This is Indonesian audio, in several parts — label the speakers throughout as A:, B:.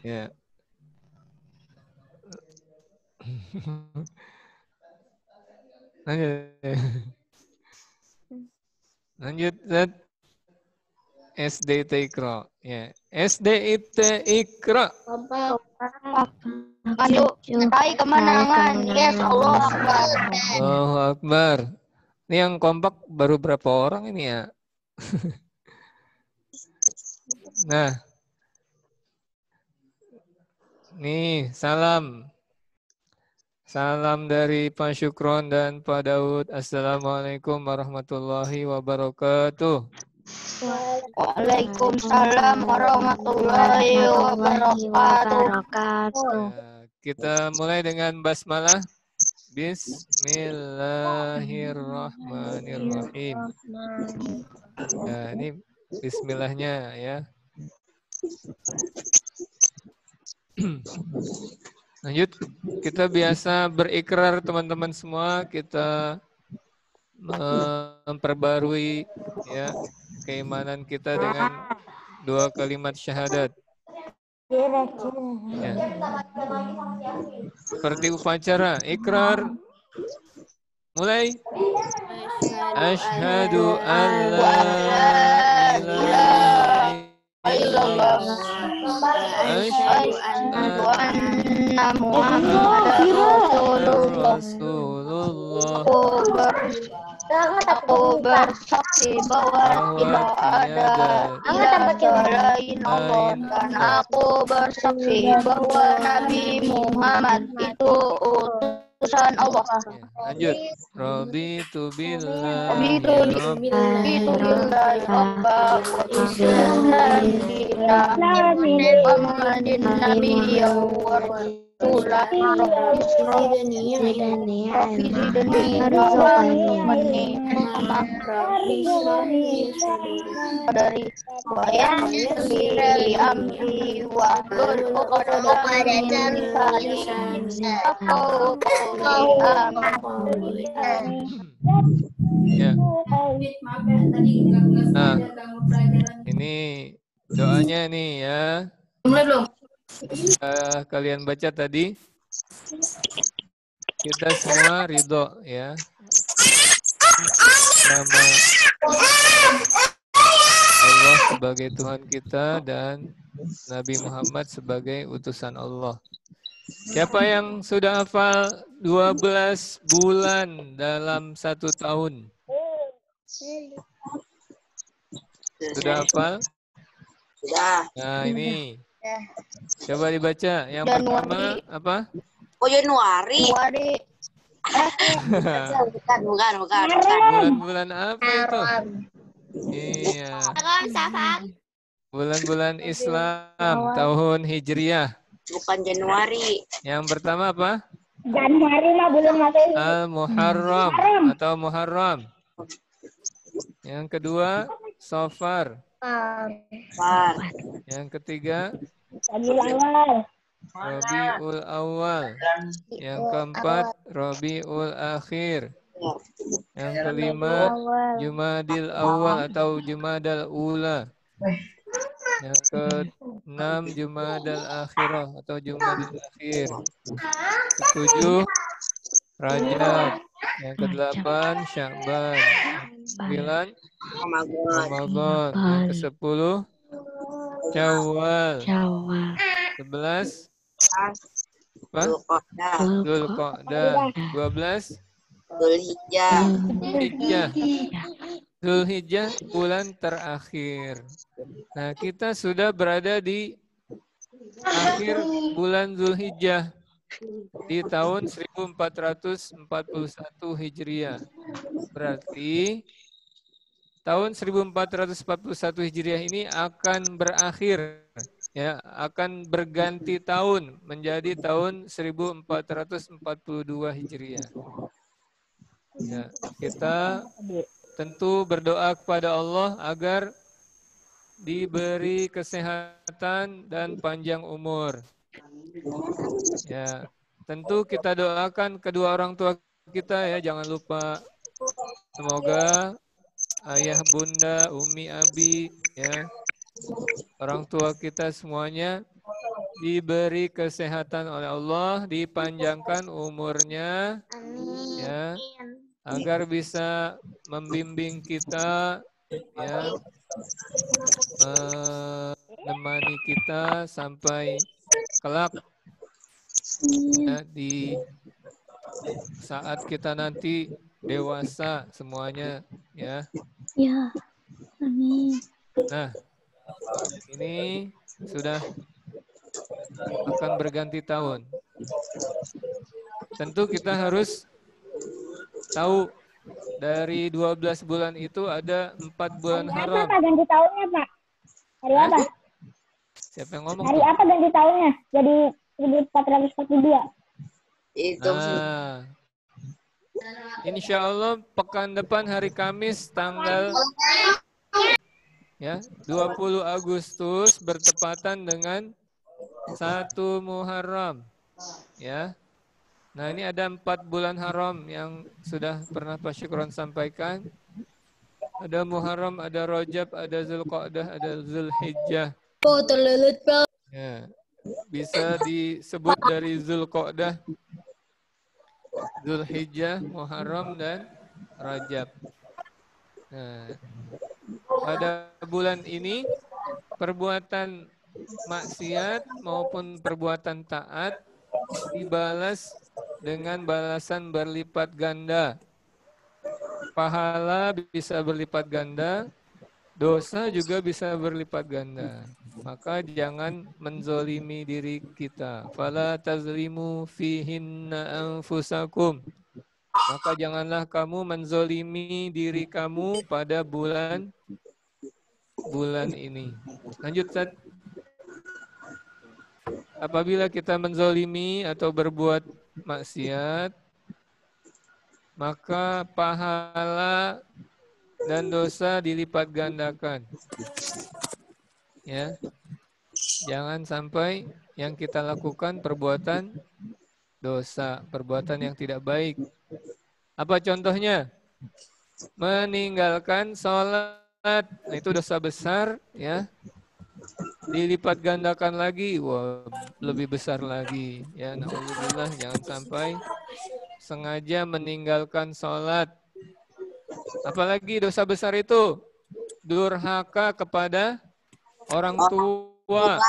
A: Ya. Lanjut. Lanjut, Zat. SDT Ikra. Ya. SDIT Ikra.
B: Maju, raih kemenangan. Yes, Allah Akbar.
A: Allahu Akbar. Ini yang kompak baru berapa orang ini ya? Nah. Nih, salam. Salam dari Pak Syukron dan Pak Daud. Assalamualaikum warahmatullahi wabarakatuh.
B: Waalaikumsalam warahmatullahi wabarakatuh.
A: Ya, kita mulai dengan basmalah. Bismillahirrahmanirrahim. Ya, ini bismillahnya ya. Lanjut, kita biasa berikrar teman-teman semua, kita memperbarui ya keimanan kita dengan 2 kalimat syahadat. Ya. Seperti upacara, ikrar. Mulai. Asyhadu an la ilaha illallah. Asyhadu anna Muhammadar Rasulullah.
B: Aku bersaksi bahwa tidak ada lain Allah, dan aku bersaksi bahwa Nabi Muhammad itu utusan Allah.
A: Lanjut. Raditu
B: Billahi
A: billahi
B: rabba wa Muhammadin nabiyyan wa rasulan dari wayang sendiri amri wa
A: Ya. Nah, ini doanya nih ya. Kalian baca tadi. Kita semua ridho ya. Nama Allah sebagai Tuhan kita dan Nabi Muhammad sebagai utusan Allah. Siapa yang sudah hafal 12 bulan dalam 1 tahun? Sudah hafal?
C: Sudah.
A: Nah ini. Coba dibaca. Yang pertama apa?
C: Oh, Januari. Bukan.
A: Bulan-bulan apa itu? Iya. Bulan-bulan Islam tahun Hijriah.
C: Bukan Januari.
A: Yang pertama apa?
D: Januari mah bulan Masehi.
A: Al-Muharram atau Muharram. Yang kedua Safar. Yang ketiga
D: Rabiul Awal.
A: Rabiul Awal. Yang keempat Rabiul Akhir. Yang kelima Jumadil Awal atau Jumadal Ula. Yang keenam Jumadal Akhirah atau Jumadil Akhir. Ketujuh Rajab. Yang kedelapan Sya'ban. Yang ke-9 Ramadan. Yang ke-10 Syawal. 11 apa? Dzulqa'dah. 12 Dzulhijjah bulan terakhir. Nah, kita sudah berada di akhir bulan Dzulhijjah di tahun 1441 Hijriah. Berarti tahun 1441 Hijriah ini akan berakhir, ya, akan berganti tahun menjadi tahun 1442 Hijriah. Ya, kita tentu berdoa kepada Allah agar diberi kesehatan dan panjang umur. Ya, tentu kita doakan kedua orang tua kita ya, jangan lupa. Semoga ayah, bunda, umi, abi, ya, orang tua kita semuanya diberi kesehatan oleh Allah, dipanjangkan umurnya,
B: Amin.
A: ya, agar bisa membimbing kita, ya, menemani kita sampai kelak, ya, di saat kita nanti dewasa semuanya, ya.
D: Ya, amin.
A: Nah, ini sudah akan berganti tahun. Tentu kita harus tahu dari 12 bulan itu ada 4 bulan
D: Hari apa
A: haram.
D: Pak ganti tahunnya Pak? Hari
A: Hah?
D: apa?
A: Siapa yang ngomong
D: Hari
A: tuh?
D: apa ganti tahunnya? Jadi 1442.
C: Itu
A: Nah, insya Allah pekan depan hari Kamis tanggal, ya, 20 Agustus bertepatan dengan 1 Muharram, ya. Nah, ini ada 4 bulan haram yang sudah pernah Pak Syukron sampaikan. Ada Muharram, ada Rajab, ada Zulqa'dah, ada Zulhijjah. Ya, bisa disebut dari Zulqa'dah, Zulhijjah, Muharram, dan Rajab. Nah, pada bulan ini perbuatan maksiat maupun perbuatan taat dibalas dengan balasan berlipat ganda. Pahala bisa berlipat ganda, dosa juga bisa berlipat ganda. Maka jangan menzolimi diri kita. Fala tazlimu fihinna anfusakum. Maka janganlah kamu menzolimi diri kamu pada bulan ini. Lanjut, Ustaz. Apabila kita menzolimi atau berbuat maksiat, maka pahala dan dosa dilipat gandakan. Ya. Jangan sampai yang kita lakukan perbuatan dosa, perbuatan yang tidak baik. Apa contohnya? Meninggalkan sholat. Nah, itu dosa besar, ya. Dilipat gandakan lagi, wah, lebih besar lagi. Ya, na'udzubillah, jangan sampai sengaja meninggalkan sholat. Apalagi dosa besar itu durhaka kepada orang tua.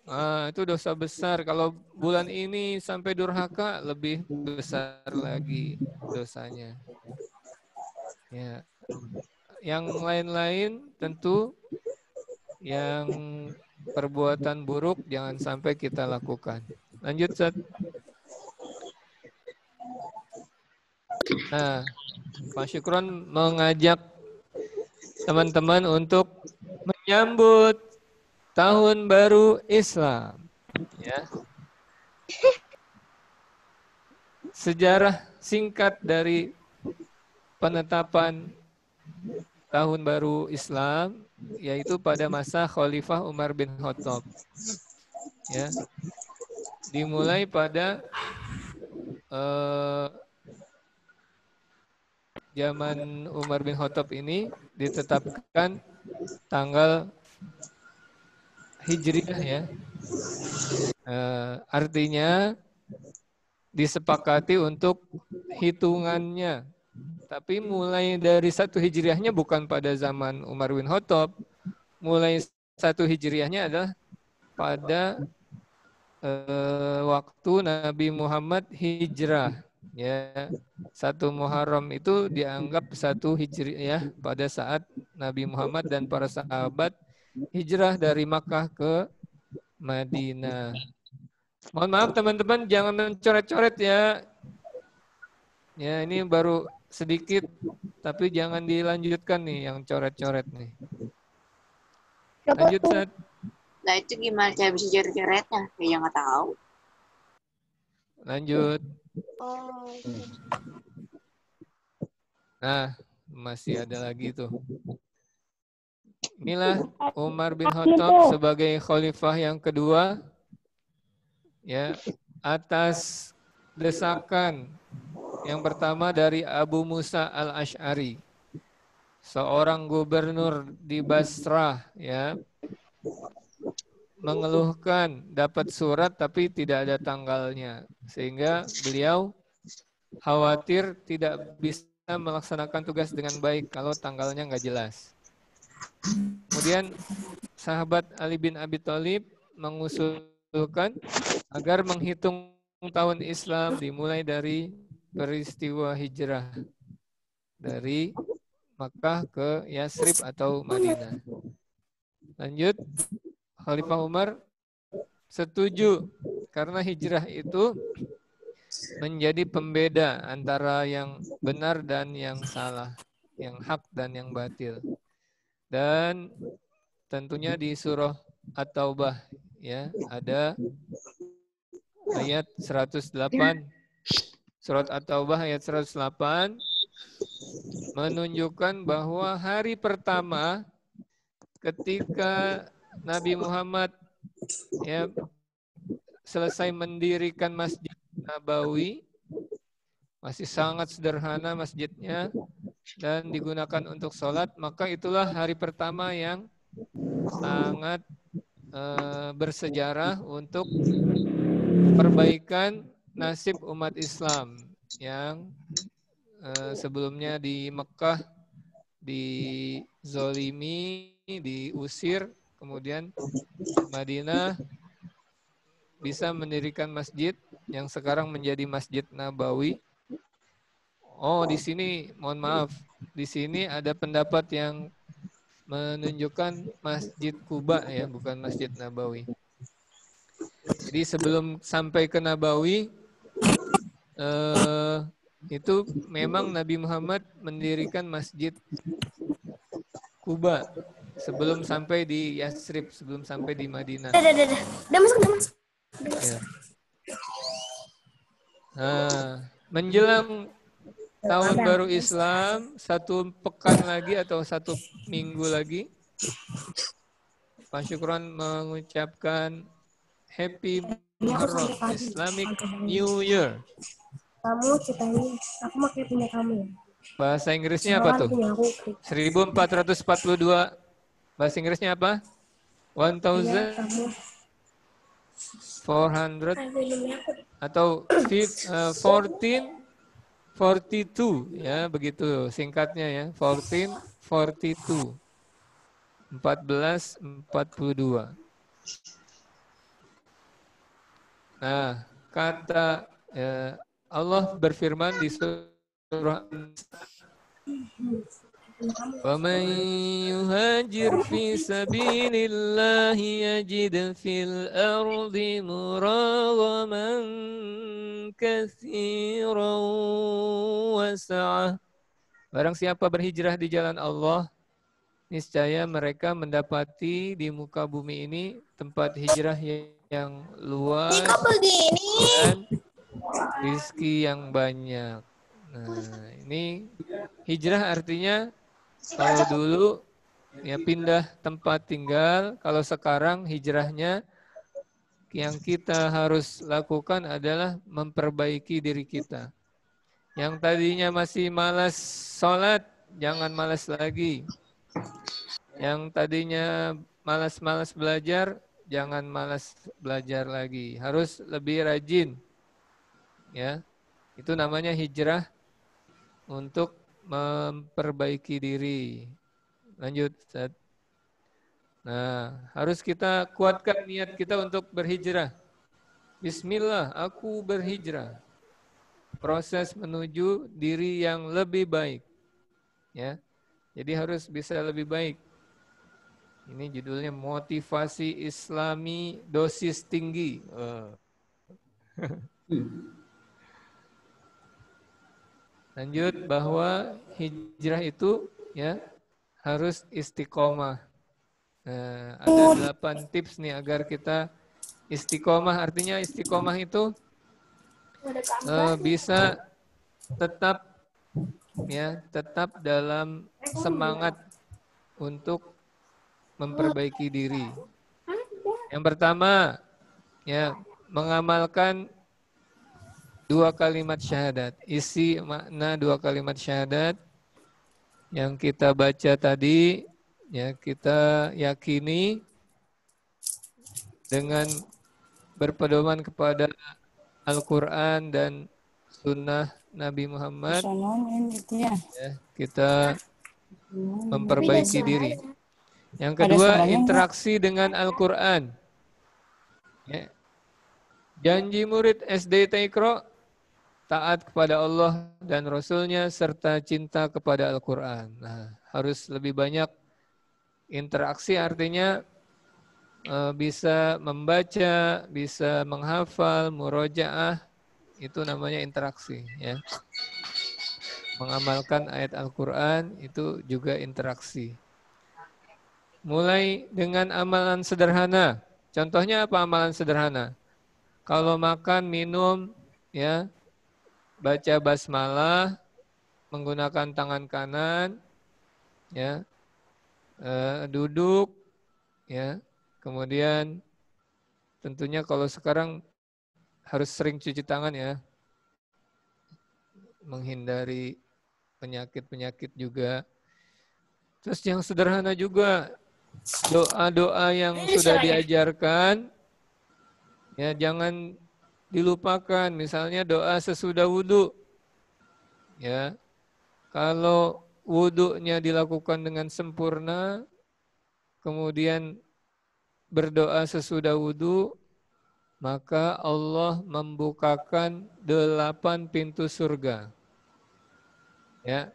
A: Nah, itu dosa besar. Kalau bulan ini sampai durhaka, lebih besar lagi dosanya. Ya. Yang lain-lain tentu yang perbuatan buruk jangan sampai kita lakukan. Lanjut, Ustaz. Nah, Pak Syukron mengajak teman-teman untuk menyambut Tahun Baru Islam. Ya. Sejarah singkat dari penetapan Tahun Baru Islam yaitu pada masa Khalifah Umar bin Khattab. Ya. Dimulai pada zaman Umar bin Khattab ini ditetapkan tanggal Hijriah, ya. Artinya disepakati untuk hitungannya. Tapi mulai dari 1 Hijriahnya bukan pada zaman Umar bin Khattab. Mulai 1 Hijriahnya adalah pada waktu Nabi Muhammad hijrah. Ya, 1 Muharram itu dianggap 1 Hijriah pada saat Nabi Muhammad dan para sahabat hijrah dari Makkah ke Madinah. Mohon maaf teman-teman, jangan mencoret-coret ya. Ya, ini baru sedikit, tapi jangan dilanjutkan nih yang coret-coret nih. Lanjut, Ustaz.
C: Nah itu gimana cara bisa coret-coretnya? Kayaknya nggak tahu.
A: Lanjut.
B: Oh.
A: Nah, masih ada lagi tuh. Inilah Umar bin Khattab sebagai khalifah yang kedua, ya, atas desakan yang pertama dari Abu Musa al-Ash'ari, seorang gubernur di Basrah, ya, mengeluhkan dapat surat tapi tidak ada tanggalnya. Sehingga beliau khawatir tidak bisa melaksanakan tugas dengan baik kalau tanggalnya nggak jelas. Kemudian sahabat Ali bin Abi Thalib mengusulkan agar menghitung tahun Islam dimulai dari peristiwa hijrah dari Makkah ke Yasrib atau Madinah. Lanjut, Khalifah Umar setuju karena hijrah itu menjadi pembeda antara yang benar dan yang salah, yang hak dan yang batil. Dan tentunya di surah At-Taubah ya, ada ayat 108. Surat At-Taubah ayat 108 menunjukkan bahwa hari pertama ketika Nabi Muhammad ya selesai mendirikan Masjid Nabawi, masih sangat sederhana masjidnya dan digunakan untuk sholat, maka itulah hari pertama yang sangat bersejarah untuk perbaikan nasib umat Islam yang sebelumnya di Mekah dizolimi, diusir, kemudian Madinah bisa mendirikan masjid yang sekarang menjadi Masjid Nabawi. Oh, di sini mohon maaf, di sini ada pendapat yang menunjukkan Masjid Kuba ya, bukan Masjid Nabawi. Jadi sebelum sampai ke Nabawi itu memang Nabi Muhammad mendirikan Masjid Kuba sebelum sampai di Yasrib, sebelum sampai di Madinah.
B: Udah masuk.
A: Ya. Nah, menjelang tahun baru Islam, 1 pekan lagi atau 1 minggu lagi, Pak Syukron mengucapkan Happy Muharram Islamic New Year.
B: Kamu ceritain, aku pakai punya kamu.
A: Bahasa Inggrisnya apa tuh? 1442. Bahasa Inggrisnya apa? 1400 atau 1442 ya, begitu singkatnya ya. 1442. 1442. Nah, kata Allah berfirman di surah وَمَنْ يُهَاجِرْ فِي سَبِيلِ اللَّهِ يَجِدْ فِي الْأَرْضِ مُرَاغَمًا كَثِيرًا وَسَعَةً. Barang siapa berhijrah di jalan Allah, niscaya mereka mendapati di muka bumi ini tempat hijrah yang luas dan rizki yang banyak. Nah, ini hijrah artinya kalau dulu ya pindah tempat tinggal, kalau sekarang hijrahnya yang kita harus lakukan adalah memperbaiki diri kita. Yang tadinya masih malas sholat, jangan malas lagi. Yang tadinya malas-malas belajar, jangan malas belajar lagi. Harus lebih rajin. Ya, itu namanya hijrah untuk memperbaiki diri. Lanjut, Ustaz. Nah, harus kita kuatkan niat kita untuk berhijrah. Bismillah, aku berhijrah. Proses menuju diri yang lebih baik. Ya, jadi harus bisa lebih baik. Ini judulnya motivasi Islami dosis tinggi. Lanjut, bahwa hijrah itu ya harus istiqomah. Ada 8 tips nih agar kita istiqomah. Artinya istiqomah itu bisa tetap dalam semangat untuk memperbaiki diri. Yang pertama ya mengamalkan 2 kalimat syahadat. Isi makna 2 kalimat syahadat yang kita baca tadi, ya kita yakini dengan berpedoman kepada Al-Quran dan Sunnah Nabi Muhammad, ya, kita memperbaiki diri. Yang kedua, interaksi dengan Al-Quran. Ya. Janji murid SD Taikro, taat kepada Allah dan Rasulnya, serta cinta kepada Al-Quran. Nah, harus lebih banyak interaksi, artinya bisa membaca, bisa menghafal, murojaah, itu namanya interaksi. Ya. Mengamalkan ayat Al-Quran itu juga interaksi. Mulai dengan amalan sederhana. Contohnya apa amalan sederhana? Kalau makan, minum, ya, baca basmalah, menggunakan tangan kanan, ya, duduk, ya, kemudian tentunya kalau sekarang harus sering cuci tangan, ya, menghindari penyakit-penyakit juga. Terus yang sederhana juga, doa-doa yang sudah diajarkan, ya, jangan dilupakan. Misalnya doa sesudah wudhu. Ya, kalau wudhunya dilakukan dengan sempurna, kemudian berdoa sesudah wudhu, maka Allah membukakan 8 pintu surga. Ya,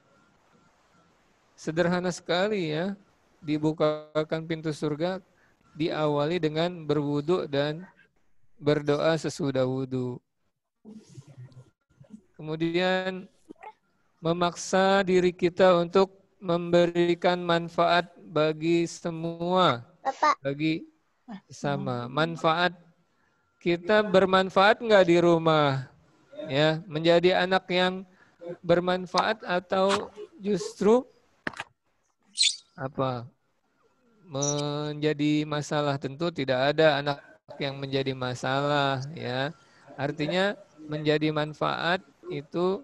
A: sederhana sekali, ya, dibukakan pintu surga diawali dengan berwudhu dan berdoa sesudah wudhu. Kemudian memaksa diri kita untuk memberikan manfaat bagi semua, bagi sama. Manfaat, kita bermanfaat enggak di rumah? Ya, menjadi anak yang bermanfaat atau justru apa? Menjadi masalah? Tentu tidak ada anak yang menjadi masalah, ya. Artinya menjadi manfaat itu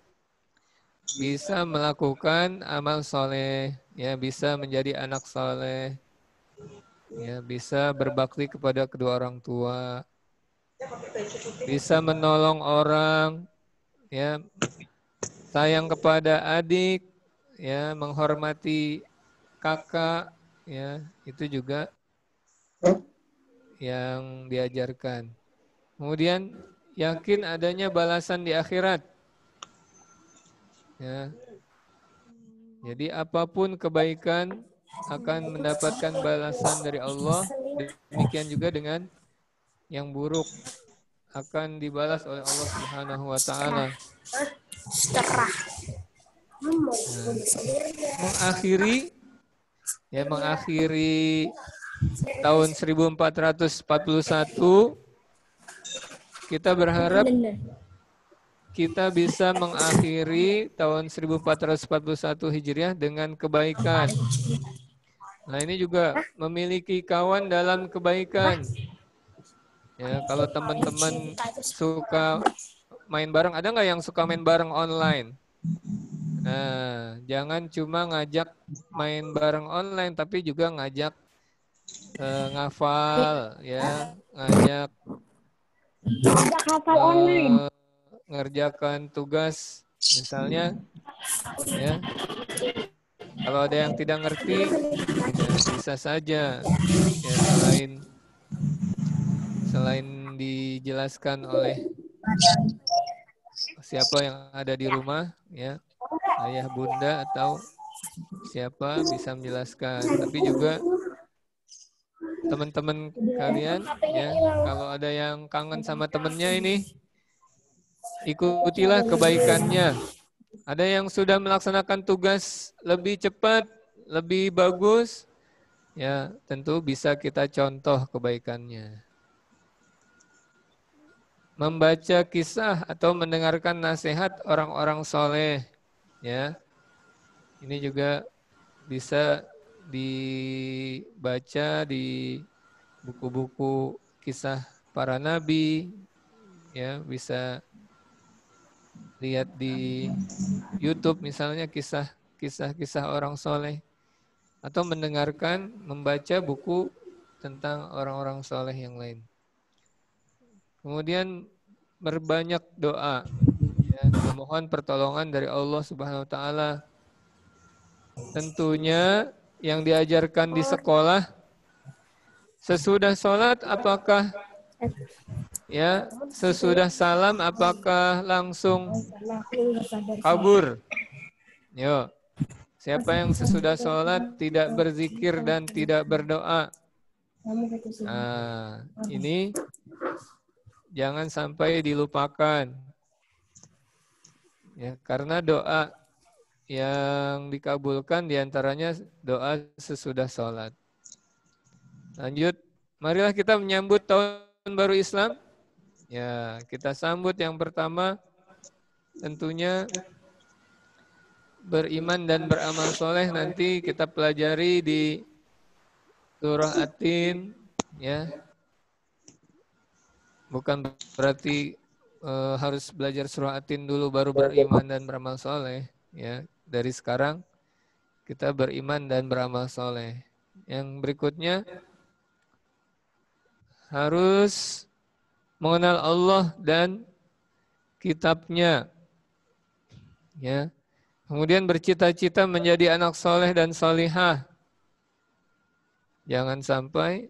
A: bisa melakukan amal soleh, ya, bisa menjadi anak soleh, ya, bisa berbakti kepada kedua orang tua, bisa menolong orang, ya, sayang kepada adik, ya, menghormati kakak, ya, itu juga yang diajarkan. Kemudian yakin adanya balasan di akhirat. Ya. Jadi apapun kebaikan akan mendapatkan balasan dari Allah. Demikian juga dengan yang buruk akan dibalas oleh Allah Subhanahu wa taala. Mengakhiri tahun 1441, kita berharap kita bisa mengakhiri tahun 1441 Hijriah dengan kebaikan. Nah, ini juga memiliki kawan dalam kebaikan. Ya, kalau teman-teman suka main bareng, ada nggak yang suka main bareng online? Nah, jangan cuma ngajak main bareng online, tapi juga ngajak ngafal, ya, ngajak ngerjakan tugas, misalnya, ya. Kalau ada yang tidak ngerti, ya, bisa saja, ya, selain dijelaskan oleh siapa yang ada di rumah, ya, ayah, bunda, atau siapa bisa menjelaskan. Tapi juga teman-teman kalian, ya, kalau ada yang kangen sama temennya ini, ikutilah kebaikannya. Ada yang sudah melaksanakan tugas lebih cepat, lebih bagus, ya, tentu bisa kita contoh kebaikannya. Membaca kisah atau mendengarkan nasihat orang-orang soleh, ya, ini juga bisa dibaca di buku-buku kisah para nabi, ya, bisa lihat di YouTube misalnya kisah-kisah orang soleh, atau mendengarkan, membaca buku tentang orang-orang soleh yang lain. Kemudian berbanyak doa, ya, memohon pertolongan dari Allah Subhanahu wa taala. Tentunya yang diajarkan di sekolah sesudah sholat apakah ya, sesudah salam apakah langsung kabur? Yo, siapa yang sesudah sholat tidak berzikir dan tidak berdoa? Nah, ini jangan sampai dilupakan. Ya, karena doa yang dikabulkan diantaranya doa sesudah sholat. Lanjut, marilah kita menyambut tahun baru Islam. Ya, kita sambut yang pertama tentunya beriman dan beramal soleh. Nanti kita pelajari di surah At-Tin, ya. Bukan berarti harus belajar surah At-Tin dulu baru beriman dan beramal soleh. Ya, dari sekarang kita beriman dan beramal soleh. Yang berikutnya harus mengenal Allah dan kitabnya. Ya. Kemudian bercita-cita menjadi anak soleh dan solihah. Jangan sampai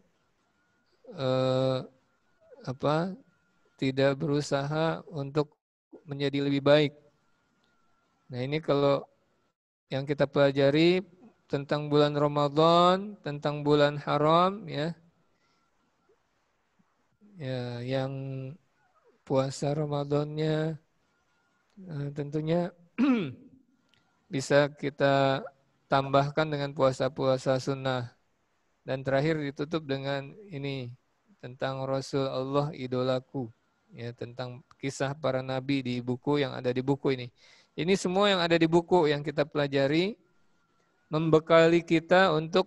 A: tidak berusaha untuk menjadi lebih baik. Nah, ini kalau yang kita pelajari tentang bulan Ramadan, tentang bulan haram, ya. Ya, yang puasa Ramadannya tentunya bisa kita tambahkan dengan puasa-puasa sunnah. Dan terakhir ditutup dengan ini tentang Rasul Allah idolaku, ya, tentang kisah para nabi di buku yang ada di buku ini. Ini semua yang ada di buku yang kita pelajari membekali kita untuk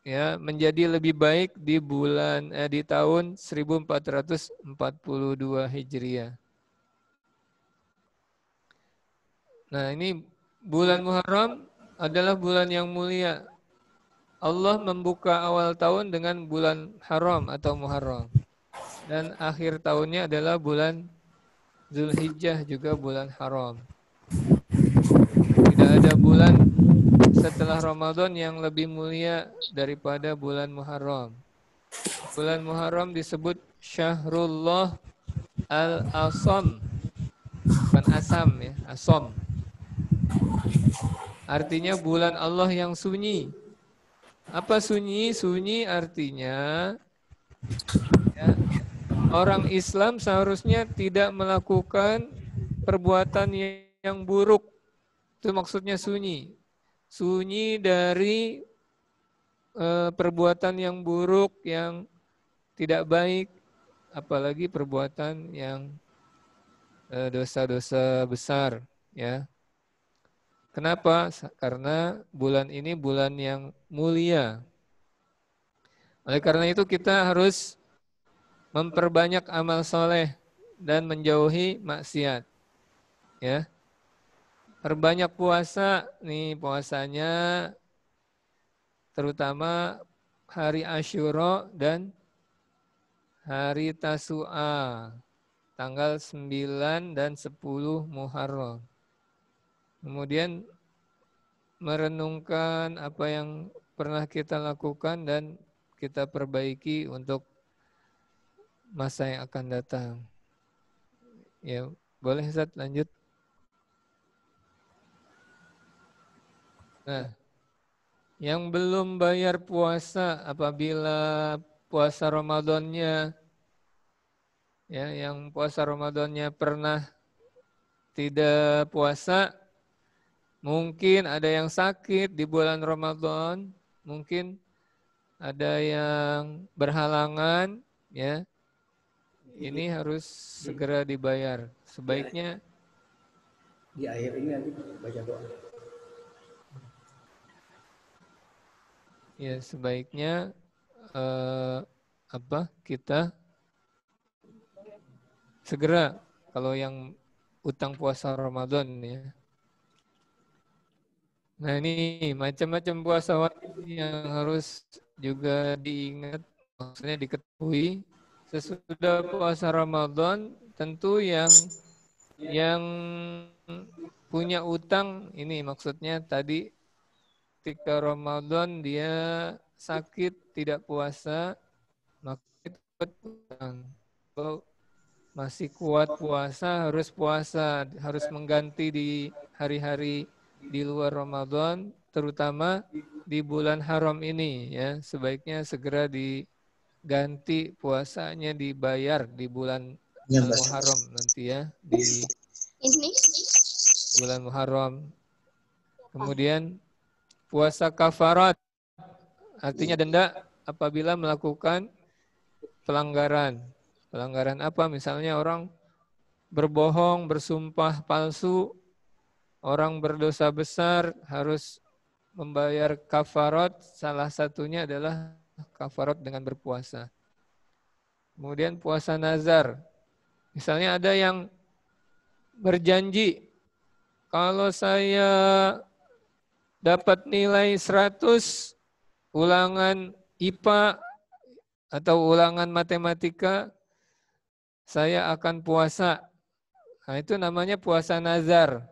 A: ya menjadi lebih baik di tahun 1442 Hijriah. Nah, ini bulan Muharram adalah bulan yang mulia. Allah membuka awal tahun dengan bulan haram atau Muharram. Dan akhir tahunnya adalah bulan Zulhijjah, juga bulan haram. Tidak ada bulan setelah Ramadan yang lebih mulia daripada bulan Muharram. Bulan Muharram disebut Syahrullah Al-Asam. Bukan Asam, ya, Asam. Artinya bulan Allah yang sunyi. Apa sunyi? Sunyi artinya ya, orang Islam seharusnya tidak melakukan perbuatan yang buruk. Itu maksudnya sunyi. Sunyi dari perbuatan yang buruk, yang tidak baik, apalagi perbuatan yang dosa-dosa besar, ya. Kenapa? Karena bulan ini bulan yang mulia. Oleh karena itu kita harus memperbanyak amal soleh dan menjauhi maksiat. Ya, perbanyak puasa nih, puasanya terutama hari Asyura dan hari Tasu'a, tanggal 9 dan 10 Muharram. Kemudian merenungkan apa yang pernah kita lakukan dan kita perbaiki untuk masa yang akan datang. Ya, boleh Ustaz lanjut. Nah, yang belum bayar puasa apabila puasa Ramadannya, ya, yang puasa Ramadannya pernah tidak puasa, mungkin ada yang sakit di bulan Ramadan, mungkin ada yang berhalangan, ya. Ini harus segera dibayar. Sebaiknya
E: di akhir ini nanti baca doa.
A: Ya, sebaiknya kita segera kalau yang utang puasa Ramadan, ya. Nah, ini macam-macam puasa wajib yang harus juga diingat, maksudnya diketahui sesudah puasa Ramadan tentu yang punya utang ini maksudnya tadi ketika Ramadan dia sakit tidak puasa maka itu utang. Kalau masih kuat puasa harus mengganti di hari-hari di luar Ramadan terutama di bulan haram ini ya sebaiknya segera diganti puasanya dibayar di bulan Al-Muharram nanti ya di bulan Muharram. Kemudian puasa kafarat artinya denda apabila melakukan pelanggaran. Pelanggaran apa? Misalnya orang berbohong, bersumpah palsu, orang berdosa besar harus membayar kafarat, salah satunya adalah kafarat dengan berpuasa. Kemudian puasa nazar. Misalnya ada yang berjanji, kalau saya dapat nilai 100 ulangan IPA atau ulangan matematika, saya akan puasa. Nah, itu namanya puasa nazar.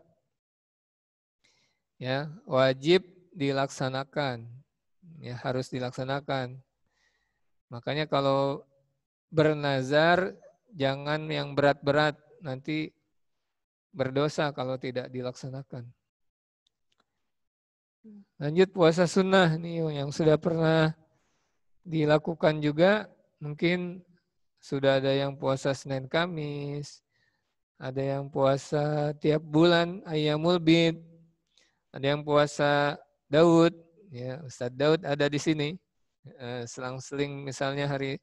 A: Ya, wajib dilaksanakan. Ya, harus dilaksanakan. Makanya kalau bernazar jangan yang berat-berat, nanti berdosa kalau tidak dilaksanakan. Lanjut puasa sunnah nih yang sudah pernah dilakukan juga, mungkin sudah ada yang puasa Senin Kamis, ada yang puasa tiap bulan Ayyamul Bid, ada yang puasa Daud, ya Ustadz Daud ada di sini. Selang-seling misalnya hari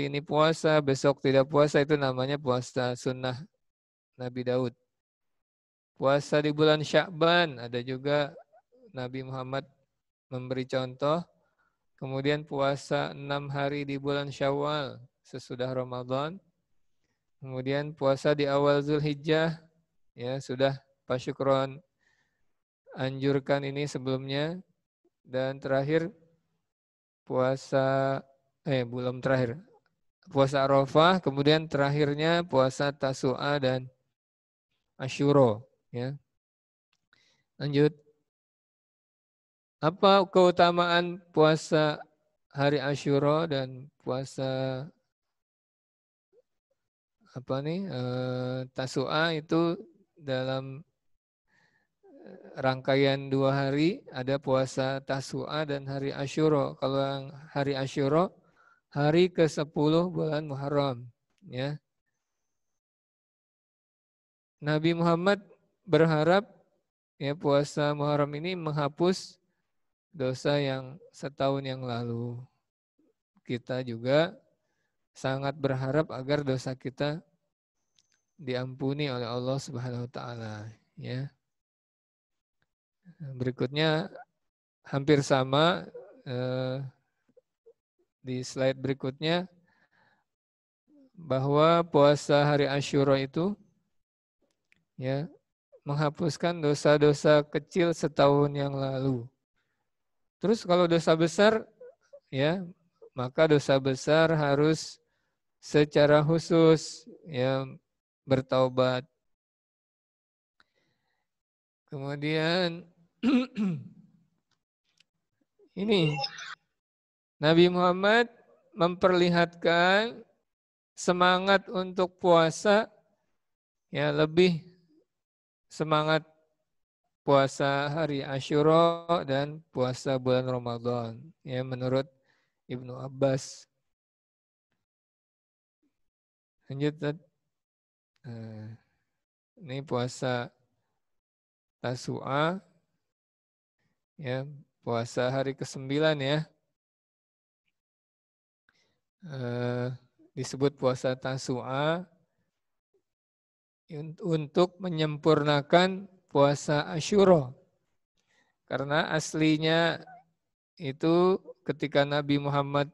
A: ini puasa, besok tidak puasa, itu namanya puasa sunnah Nabi Daud. Puasa di bulan Sya'ban, ada juga Nabi Muhammad memberi contoh. Kemudian puasa 6 hari di bulan Syawal sesudah Ramadan. Kemudian puasa di awal Zulhijjah, ya sudah Pak Syukron anjurkan ini sebelumnya. Dan terakhir puasa, belum terakhir, puasa Arafah, kemudian terakhirnya puasa Tasu'a dan Asyura. Ya. Lanjut. Apa keutamaan puasa hari Asyura dan puasa Tasu'a itu dalam rangkaian 2 hari ada puasa Tasu'a dan hari Asyura. Kalau yang hari Asyura hari ke-10 bulan Muharram, ya. Nabi Muhammad berharap ya puasa Muharram ini menghapus dosa yang setahun yang lalu. Kita juga sangat berharap agar dosa kita diampuni oleh Allah Subhanahu wa taala, ya. Berikutnya hampir sama di slide berikutnya bahwa puasa hari Asyura itu ya menghapuskan dosa-dosa kecil setahun yang lalu. Terus kalau dosa besar ya maka dosa besar harus secara khusus ya bertaubat. Kemudian ini Nabi Muhammad memperlihatkan semangat untuk puasa ya lebih semangat puasa hari Asyura dan puasa bulan Ramadan ya menurut Ibnu Abbas. Lanjut. Ini puasa Tasu'a ya, puasa hari ke-9 ya. Disebut puasa Tasu'a untuk menyempurnakan puasa Asyura. Karena aslinya itu ketika Nabi Muhammad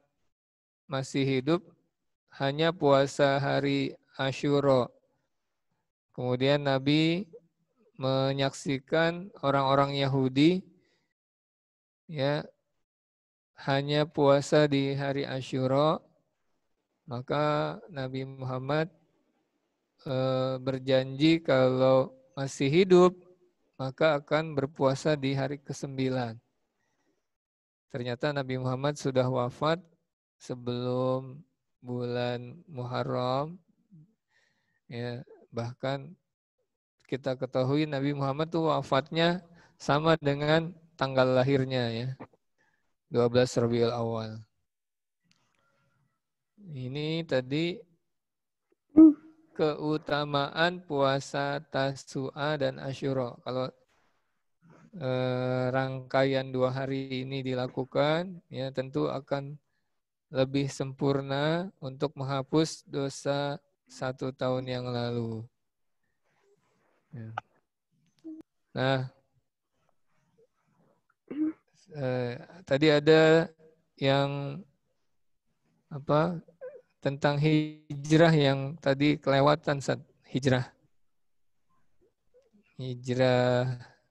A: masih hidup hanya puasa hari Asyura. Kemudian Nabi menyaksikan orang-orang Yahudi ya hanya puasa di hari Asyura Maka Nabi Muhammad berjanji kalau masih hidup maka akan berpuasa di hari ke-9. Ternyata Nabi Muhammad sudah wafat sebelum bulan Muharram. Ya, bahkan kita ketahui Nabi Muhammad itu wafatnya sama dengan tanggal lahirnya ya. 12 Rabiul Awal. Ini tadi keutamaan puasa Tasu'a dan Asyura. Kalau rangkaian 2 hari ini dilakukan, ya tentu akan lebih sempurna untuk menghapus dosa 1 tahun yang lalu. Ya. Nah, tadi ada yang tentang hijrah yang tadi kelewatan, hijrah.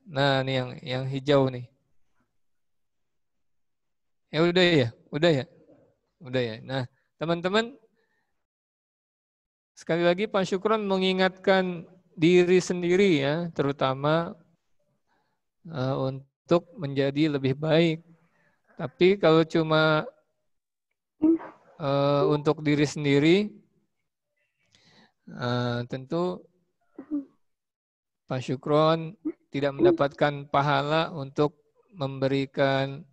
A: Nah, ini yang hijau nih. Udah ya. Nah, teman-teman, sekali lagi Pak Syukron mengingatkan diri sendiri ya, terutama untuk menjadi lebih baik. Tapi kalau cuma untuk diri sendiri, tentu Pak Syukron tidak mendapatkan pahala untuk memberikan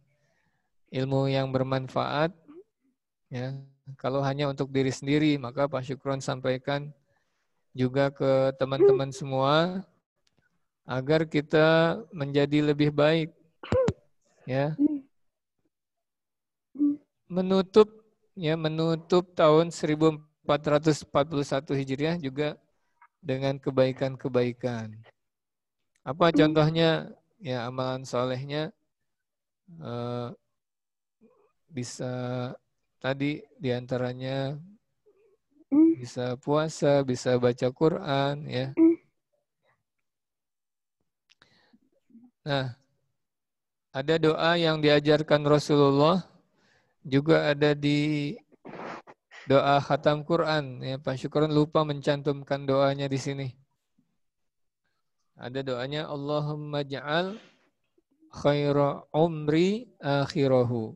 A: ilmu yang bermanfaat. Ya, kalau hanya untuk diri sendiri, maka Pak Syukron sampaikan juga ke teman-teman semua agar kita menjadi lebih baik. Ya, menutup tahun 1441 Hijriah juga dengan kebaikan-kebaikan. Apa contohnya? Ya, amalan solehnya bisa tadi diantaranya bisa puasa, bisa baca Quran, ya. Nah, ada doa yang diajarkan Rasulullah, juga ada di doa khatam Quran. Ya, Pak Syukron lupa mencantumkan doanya di sini. Ada doanya, Allahumma ja'al khaira umri akhirahu.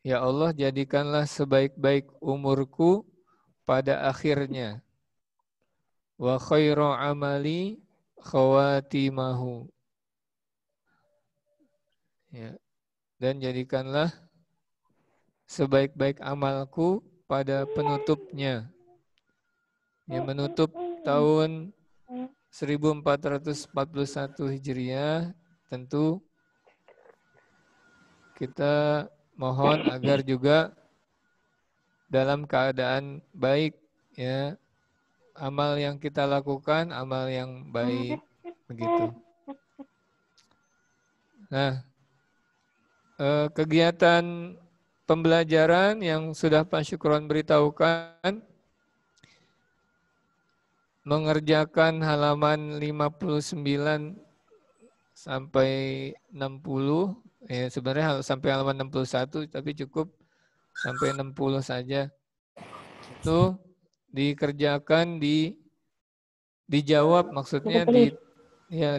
A: Ya Allah, jadikanlah sebaik-baik umurku pada akhirnya. Wa khaira amali khawatimahu. Ya. Dan jadikanlah sebaik-baik amalku pada penutupnya. Yang menutup tahun 1441 Hijriah, tentu kita mohon agar juga dalam keadaan baik, ya, amal yang kita lakukan amal yang baik, begitu. Nah, kegiatan pembelajaran yang sudah Pak Syukron beritahukan, mengerjakan halaman 59 sampai 60, ya sebenarnya sampai halaman 61, tapi cukup sampai 60 saja. Itu dikerjakan, dijawab, maksudnya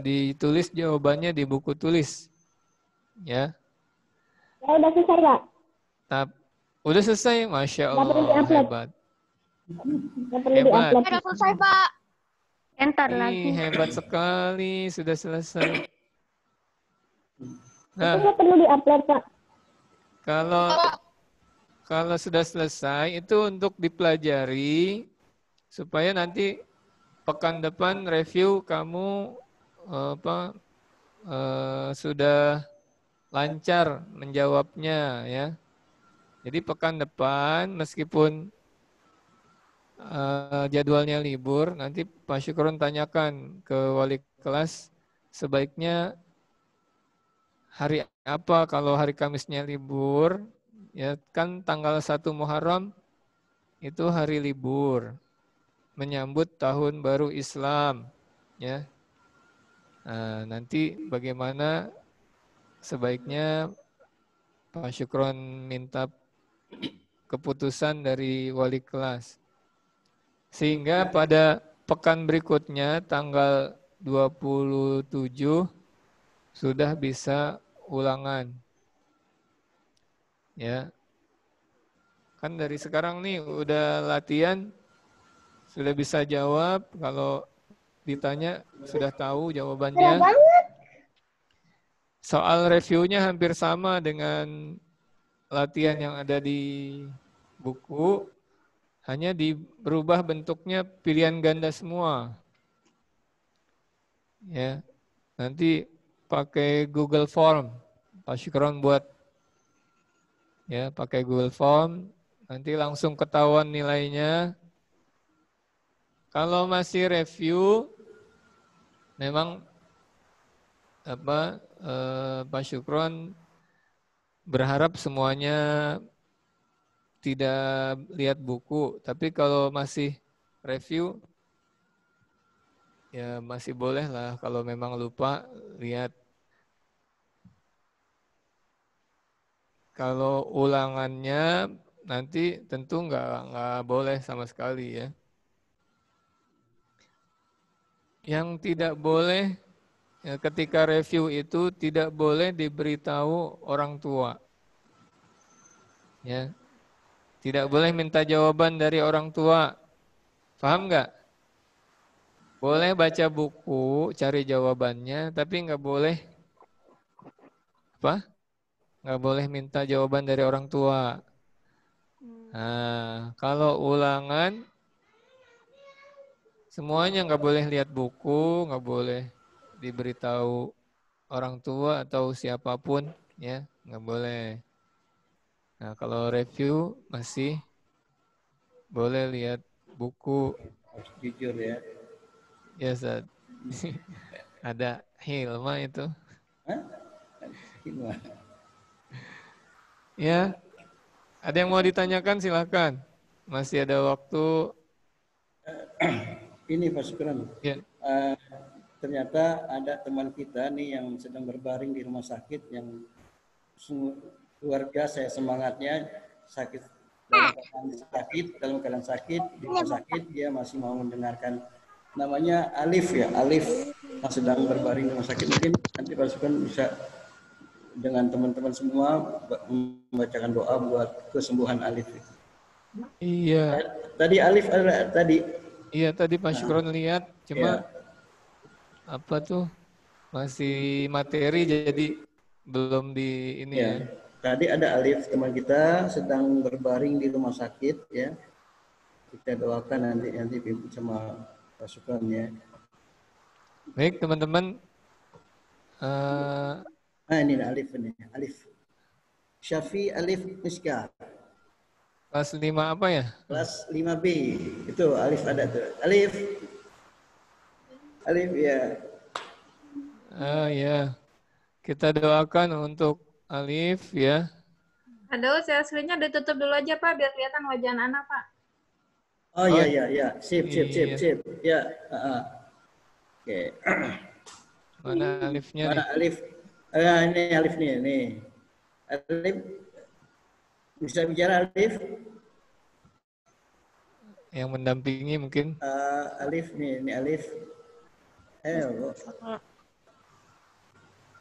A: ditulis jawabannya di buku tulis. Ya.
D: Ya udah selesai, Pak.
A: Udah selesai, Masya
D: Nggak perlu
A: Allah,
D: di-upload.
A: hebat.
D: Nggak perlu
A: Hebat.
D: di-upload.
B: Udah selesai, Pak.
F: Entar lagi.
A: Hebat sekali, sudah selesai.
D: Itu
A: Nah,
D: nggak perlu di-upload, Pak.
A: kalau sudah selesai itu untuk dipelajari supaya nanti pekan depan review kamu sudah lancar menjawabnya, ya. Jadi pekan depan meskipun jadwalnya libur, nanti Pak Syukron tanyakan ke wali kelas sebaiknya hari apa. Kalau hari Kamisnya libur, ya kan tanggal 1 Muharram itu hari libur menyambut tahun baru Islam, ya. Nah, nanti bagaimana sebaiknya Pak Syukron minta keputusan dari wali kelas. Sehingga pada pekan berikutnya tanggal 27 sudah bisa ulangan. Ya. Kan dari sekarang nih udah latihan, sudah bisa jawab, kalau ditanya sudah tahu jawabannya. Soal reviewnya hampir sama dengan latihan yang ada di buku, hanya berubah bentuknya pilihan ganda semua. Ya, nanti pakai Google Form. Pak Syukron buat ya, pakai Google Form, nanti langsung ketahuan nilainya. Kalau masih review, memang Pak Syukron berharap semuanya tidak lihat buku, tapi kalau masih review, ya masih boleh lah kalau memang lupa lihat. Kalau ulangannya nanti tentu nggak boleh sama sekali ya. Yang tidak boleh ya, ketika review itu tidak boleh diberitahu orang tua. Ya. Tidak boleh minta jawaban dari orang tua. Paham nggak? Boleh baca buku, cari jawabannya, tapi nggak boleh apa? Nggak boleh minta jawaban dari orang tua. Nah, kalau ulangan semuanya nggak boleh lihat buku, nggak boleh diberitahu orang tua atau siapapun, ya nggak boleh. Nah, kalau review masih boleh lihat buku.
E: Harus jujur ya.
A: Ya, Ustaz. Ada hilma itu.
E: Hah? Gimana?
A: Ya, ada yang mau ditanyakan silakan. Masih ada waktu.
E: Ini Pak Syukron.
A: Ya.
E: Ternyata ada teman kita nih yang sedang berbaring di rumah sakit yang luar biasa ya semangatnya, dalam keadaan sakit di rumah sakit, dia masih mau mendengarkan. Namanya Alif ya, Alif yang sedang berbaring di rumah sakit. Mungkin nanti Pak Syukron bisa dengan teman-teman semua membacakan doa buat kesembuhan Alif.
A: Iya.
E: Tadi Alif ada tadi.
A: Iya, tadi Pak Syukron lihat, cuma
E: Ya.
A: apa tuh masih materi jadi belum di ini ya.
E: Tadi ada Alif teman kita sedang berbaring di rumah sakit ya. Kita doakan nanti pimpin sama Pak Syukron ya.
A: Baik teman-teman.
E: Ini Alif ini. Alif. Syafi Alif Miska.
A: Kelas 5 apa ya?
E: Kelas 5B. Itu Alif ada tuh. Alif. Alif ya.
A: Ya. Kita doakan untuk Alif ya.
G: Aduh, share screen-nya ditutup dulu aja Pak, biar kelihatan wajah anak Pak.
E: Oh iya. Sip. Ya. Oke.
A: Mana Alifnya
E: Mana
A: nih?
E: Alif? Ini Alif nih. Alif bisa bicara Alif?
A: Yang mendampingi mungkin.
E: Alif nih, ini Alif. Ayo.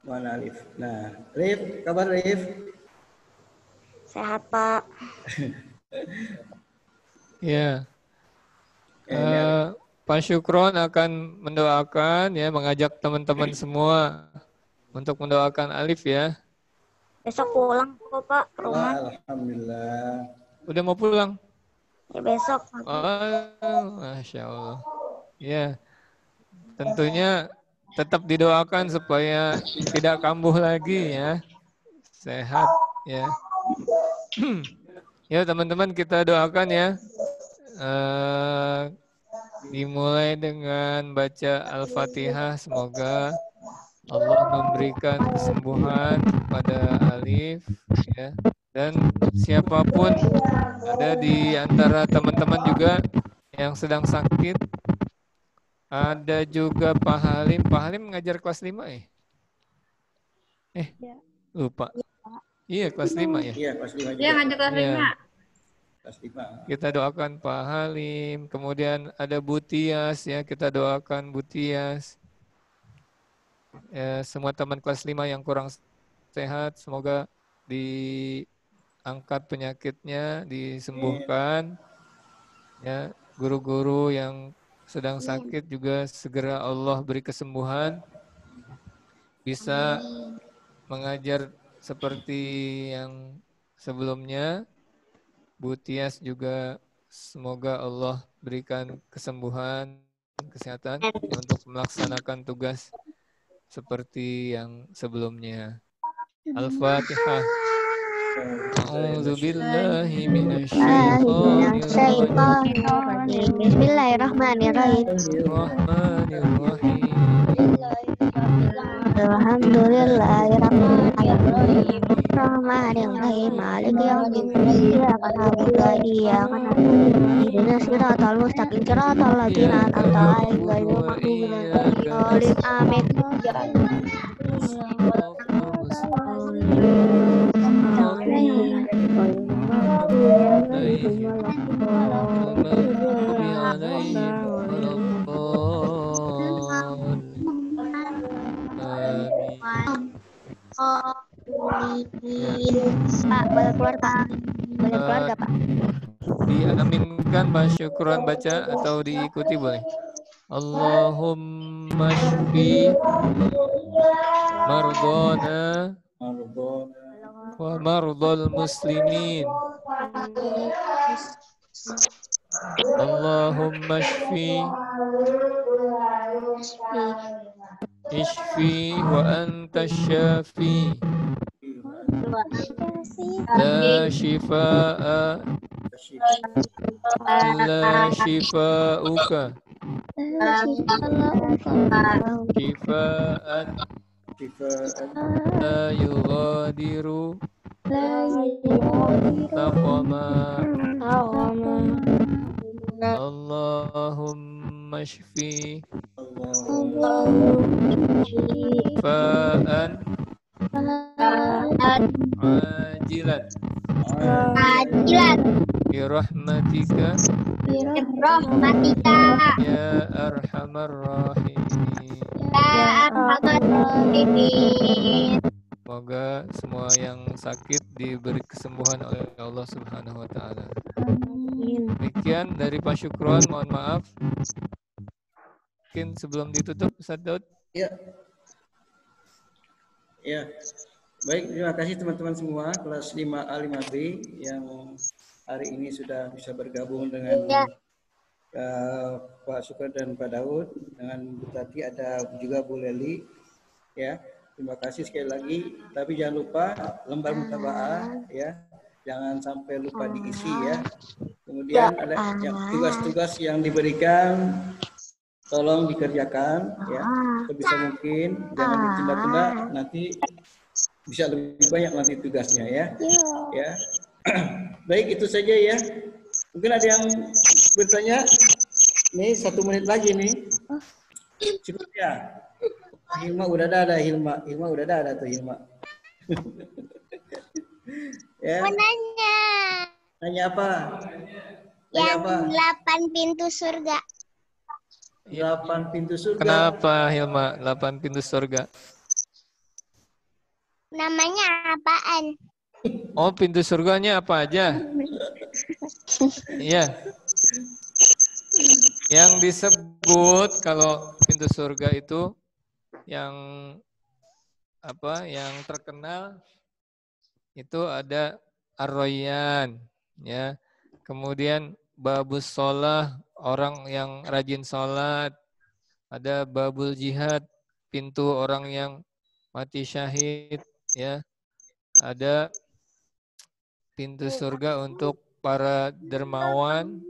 E: Mana Alif? Nah, Alif, kabar Alif?
F: Sehat, Pak.
A: Ya. Pak Syukron akan mendoakan ya, mengajak teman-teman semua untuk mendoakan Alif ya.
F: Besok pulang kok, Pak, ke rumah.
E: Alhamdulillah.
A: Udah mau pulang?
F: Ya, besok.
A: Oh, Masya Allah. Ya, tentunya tetap didoakan supaya tidak kambuh lagi ya. Sehat ya. Ya teman-teman, kita doakan ya. Dimulai dengan baca Al-Fatihah. Semoga Allah memberikan kesembuhan kepada Alif ya. Dan siapapun ada di antara teman-teman juga yang sedang sakit. Ada juga Pak Halim. Pak Halim ngajar kelas 5 ya? Lupa. Iya, kelas 5 ya?
E: Iya, kelas 5 juga.
G: Iya, ngajar kelas 5.
E: Kelas 5.
A: Kita doakan Pak Halim. Kemudian ada Bu Tias ya, kita doakan Bu Tias. Ya, semua teman kelas 5 yang kurang sehat, semoga diangkat penyakitnya, disembuhkan. Ya, guru-guru yang sedang sakit juga segera Allah beri kesembuhan. Bisa mengajar seperti yang sebelumnya. Bu Tias juga semoga Allah berikan kesembuhan, kesehatan untuk melaksanakan tugas seperti yang sebelumnya. Al-Fatihah. A'udzu billahi minasyaitonir rajim.
F: Bismillahirrahmanirrahim.
A: Rahmanirrahim.
F: Alhamdulillahirrahmanirrahim. Rahmanirrahim. Maliki yaumiddin. Iyyaka na'budu wa iyyaka nasta'in. Ihdinas siratal mustaqim. Siratal ladzina an'amta 'alaihim ghairil maghdubi 'alaihim. Amin. Pak, boleh keluar Pak. Boleh keluar nggak Pak?
A: Diaminkan Pak Syukron baca atau diikuti boleh. Allahumma shfi mardana wa mardal muslimin. Allahumma shfi ishfi wa anta syafi. La shifaa illa shifauka. Shifaan la yughadiru saqama. Allahumma shfi fa'an ajilan birahmatika ya arhamar rahimin. Semoga semua yang sakit diberi kesembuhan oleh Allah Subhanahu wa taala. Demikian dari Pak Syukron, mohon maaf. Mungkin sebelum ditutup Ustaz Daud.
E: Ya. Ya. Baik, terima kasih teman-teman semua kelas 5A 5B yang hari ini sudah bisa bergabung dengan Pak Syukron dan Pak Daud. Dengan Bu Tati ada juga Bu Leli. Ya. Terima kasih sekali lagi. Tapi jangan lupa lembar mutabaah ya. Jangan sampai lupa diisi ya. Kemudian ada tugas-tugas yang diberikan tolong dikerjakan ya. Sebisa mungkin jangan ditunda-tunda, nanti bisa lebih banyak nanti tugasnya ya. Ya. Baik, itu saja ya. Mungkin ada yang bertanya. Nih 1 menit lagi nih. Cukup ya. Hilma udah ada Hilma. Hilma udah ada tuh Hilma. Ya.
H: Mau nanya.
E: Nanya apa?
H: Yang 8 pintu surga.
E: 8 pintu surga.
A: Kenapa Hilma 8 pintu surga?
H: Namanya apaan?
A: Oh, pintu surganya apa aja? Iya. Yang disebut kalau pintu surga itu yang apa? Yang terkenal itu ada Ar-Rayyan ya. Kemudian Babus Sholah, orang yang rajin sholat. Ada Babul Jihad, pintu orang yang mati syahid ya. Ada pintu surga untuk para dermawan.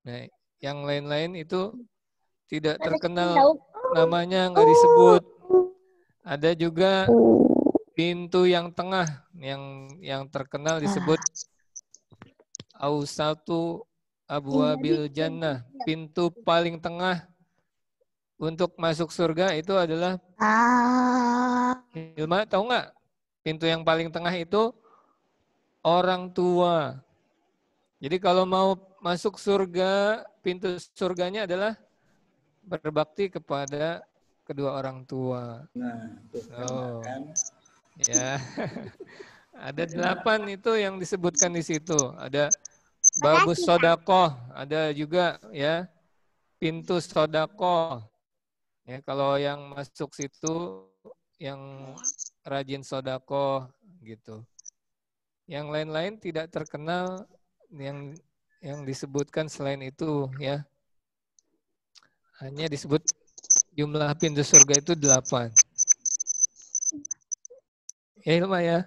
A: Nah, yang lain-lain itu tidak terkenal, namanya nggak disebut. Ada juga pintu yang tengah yang terkenal disebut Ausatu Abwabil Jannah, pintu paling tengah untuk masuk surga itu adalah Hilma tahu nggak? Pintu yang paling tengah itu orang tua. Jadi kalau mau masuk surga, pintu surganya adalah berbakti kepada kedua orang tua.
E: Nah, tuh kan.
A: Ya. Ada 8 itu yang disebutkan di situ. Ada babus sodakoh, ada juga ya pintu sodakoh. Ya, kalau yang masuk situ yang rajin sodakoh gitu. Yang lain-lain tidak terkenal yang disebutkan selain itu ya. Hanya disebut jumlah pintu surga itu 8. Ya Ilma ya.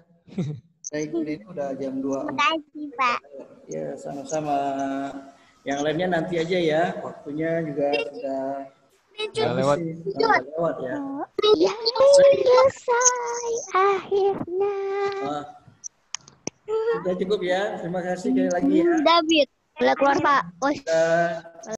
E: Baik, ini udah jam 2.
H: Terima kasih, Pak.
E: Ya, sama-sama. Yang lainnya nanti aja ya. Waktunya juga sudah
A: lewat.
E: Lewat ya.
F: Ya, selesai akhirnya.
E: Sudah cukup ya. Terima kasih sekali lagi ya.
H: David.
F: Boleh keluar, Pak. Oh.